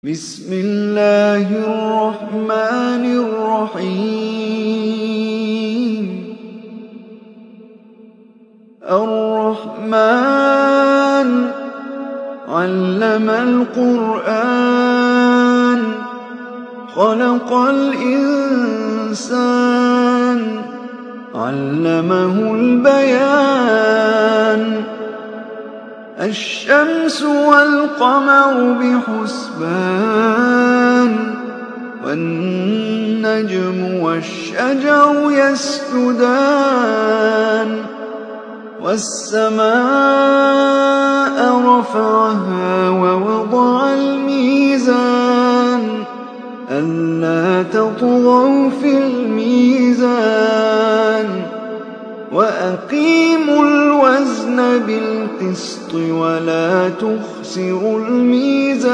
بسم الله الرحمن الرحيم. الرحمن علم القرآن خلق الإنسان علمه البيان. الشمس والقمر بحسبان والنجم والشجر يسجدان. والسماء رفعها ووضع الميزان ألا تطغوا في الميزان وأقيموا الوزن بالقسط ولا تخسروا الميزان.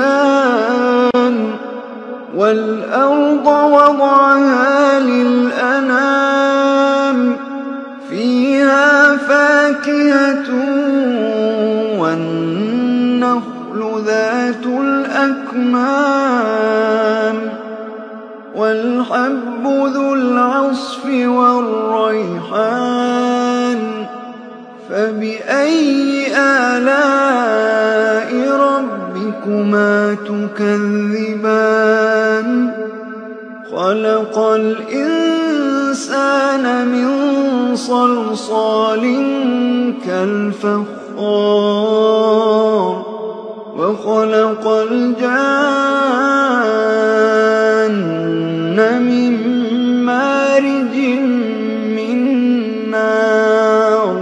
والأرض وضعها للأنام فيها فاكهة والنخل ذات الأكمام والحب ذو العصف والريحان. فبأي آلاء ربكما تكذبان. خلق الإنسان من صلصال كالفخار وخلق الجان من مارج من نار.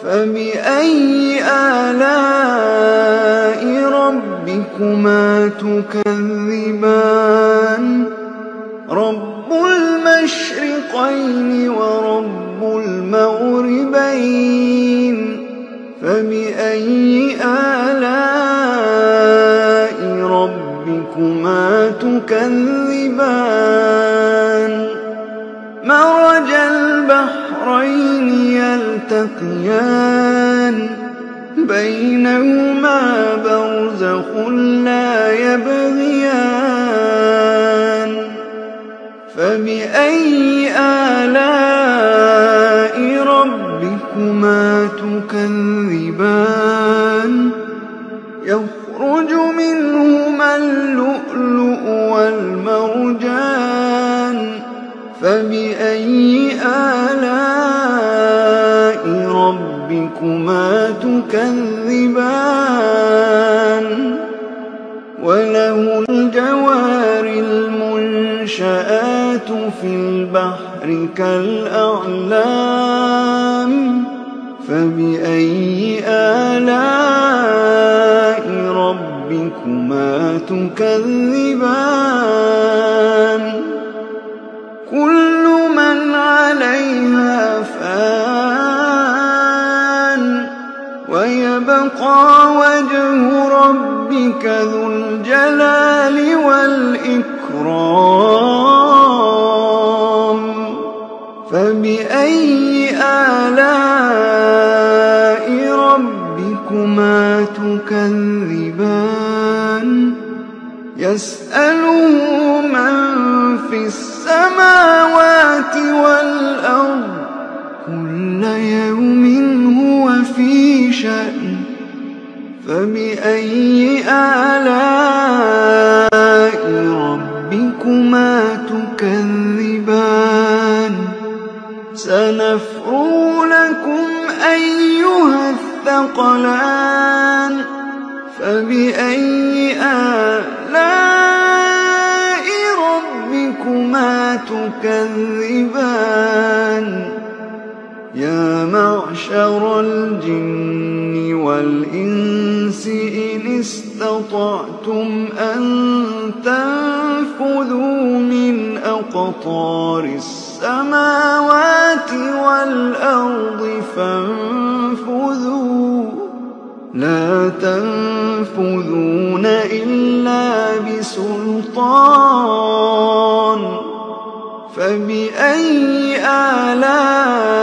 فبأي آلاء ربكما تكذبان. رب المشرقين ورب المغربين. فبأي آلاء ربكما تكذبان. مرج البحرين يلتقيان بينهما برزخ لا يبغيان. فبأي آلاء ربكما تكذبان. يخرج منهما اللؤلؤ والمرجان. فبأي آلاء ربكما تكذبان. وله الجوار المنشآت في البحر كالأعلام. فبأي آلاء ربكما تكذبان. كل من عليها فان ويبقى وجه ربك ذو الجلال والإكرام. فبأي آلاء ربكما تكذبان. يسأله من في السماوات والأرض كل يوم هو في شأن. فبأي آلاء ربكما تكذبان. سنفرغ لكم أيها الثقلان. فبأي آلاء ربكما تكذبان. يا معشر الجن والإنس إن استطعتم أن تنفذوا من أقطار السماوات والأرض فانفذوا لا تنفذون إلا بسلطان. فبأي آلاء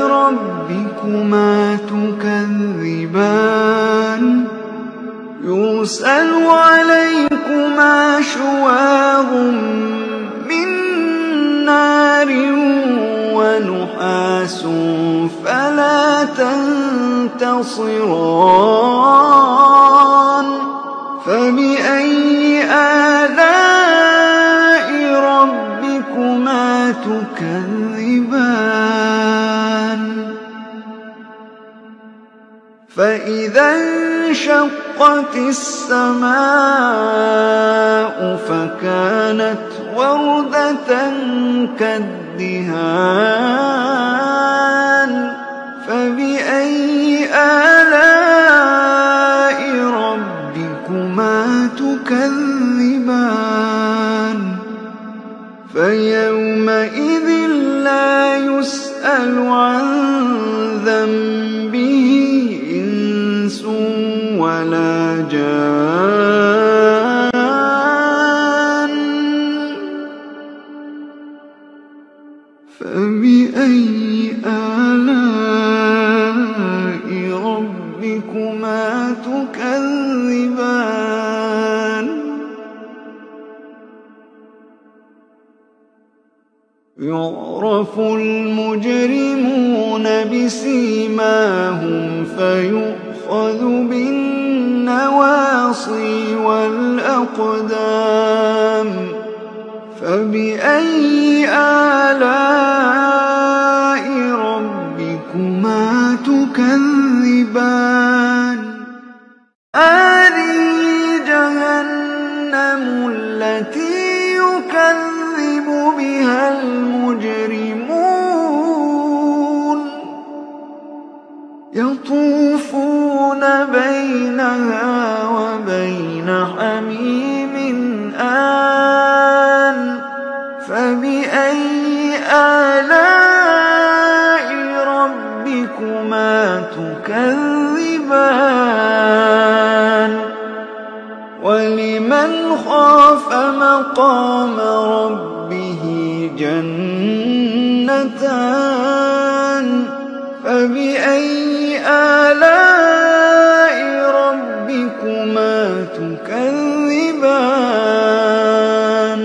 ربكما تكذبان. يرسل عليكم تبصران فبأي آلاء ربكما تكذبان فإذا انشقت السماء فكانت وردة كالدهان فبأي آلاء ربكما تكذبان فيومئذ لا يسأل عن ذنبه إنس ولا جان فبأي آلاء ربكما تكذبان يعرف المجرمون بسيماهم فيؤخذ بالنواصي والأقدام فبأي آلاء ربكما تكذبان هذه جهنم التي يكذب بها المجرمون يطوفون بينها وبين حميم آن فبأي آلاء ربكما تكذبان ولمن خاف مقام ربه جنتان فبأي آلاء ربكما تكذبان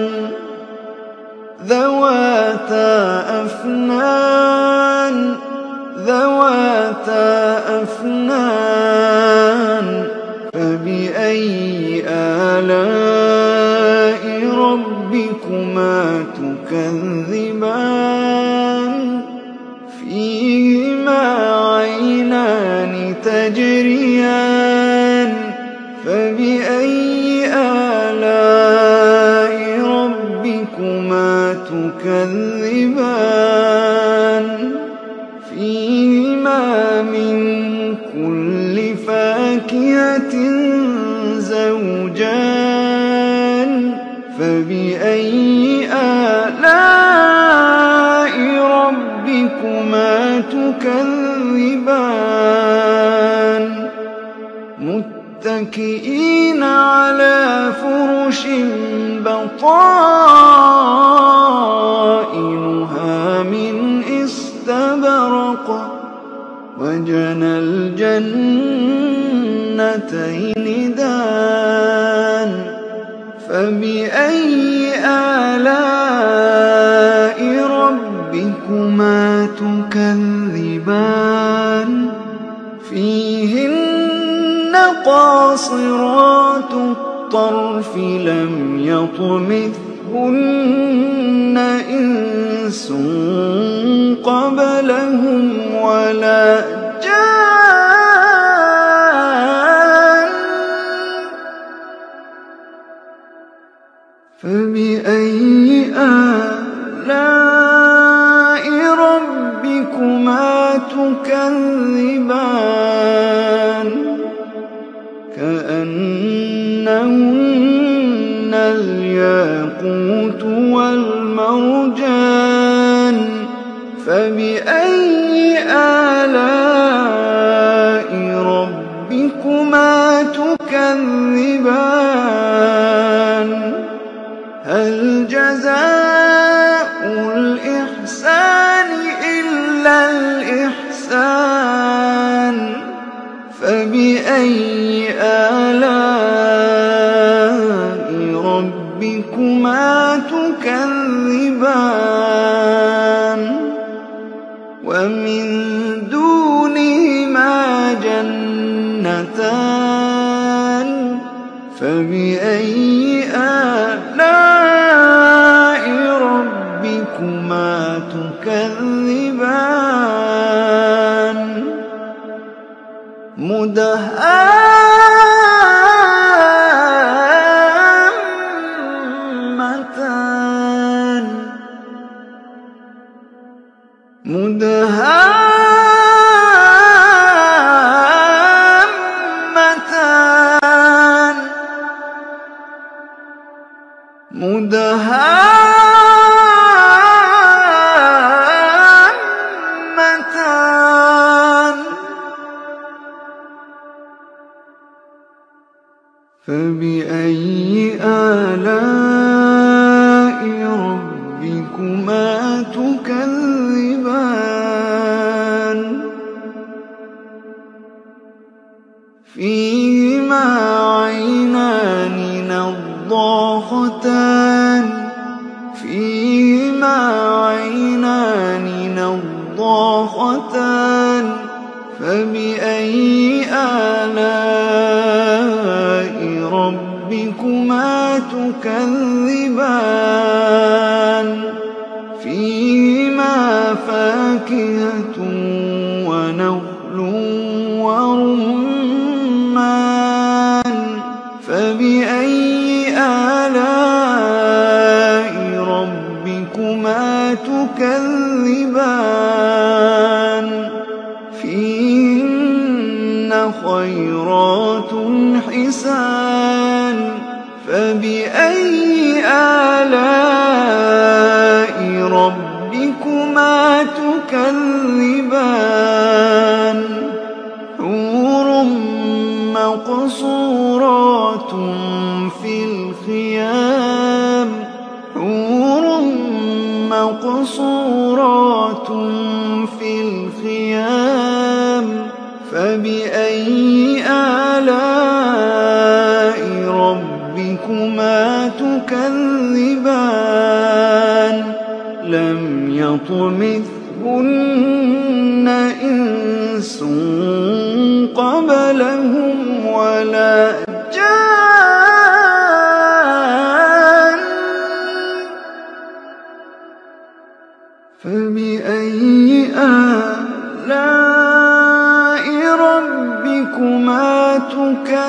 ذواتا أفنان فبأي آلاء ربكما تكذبان فيهما عينان تجريان فبأي آلاء ربكما تكذبان فيهما من كل فاكهة زوجان فبأي آلاء ربكما تكذبان متكئين على فرش بطائنها من استبرق وجنى الجنتين دان فبأي آلاء ربكما تكذبان فيهن قاصرات الطرف لم يطمثهن إنس قبلهم ولا جان فبأي آلاء ربكما تكذبان كأنهن الياقوت والمرجان فبأي آلاء ربكما تكذبان هل جزاء الإحسان إلا الإحسان فبأي آلاء ربكما تكذبان ومن دونهما جنتان فبأي آلاء ربكما تكذبان مدهامتان مدهامتان فبأي آلاء ربكما تكذبان فيهما عينان نضاختان فيهما عينان نضاختان فبأي آلاء ربكما تكذبان فيهما فاكهة ونخل ورمان فبأي آلاء ربكما تكذبان فيهن خيرات حسان فبأي آلاء ربكما تكذبان حور مقصورات في الخيام حور مقصورات في الخيام فبأي آلاء ربكما تكذبان لم يطمثهن إنس قبلهم ولا جان فبأي آلاء ربكما تكذبان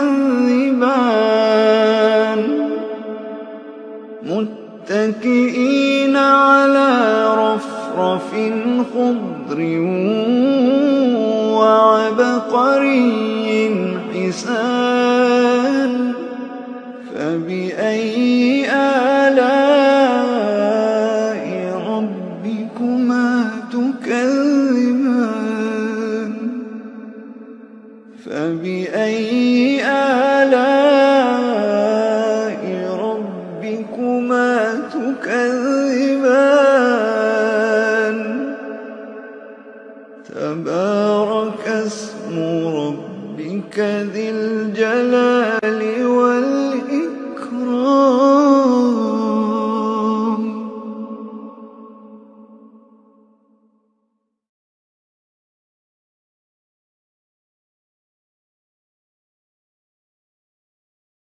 متكئين على رفرف خضر وعبقري حسان فبأي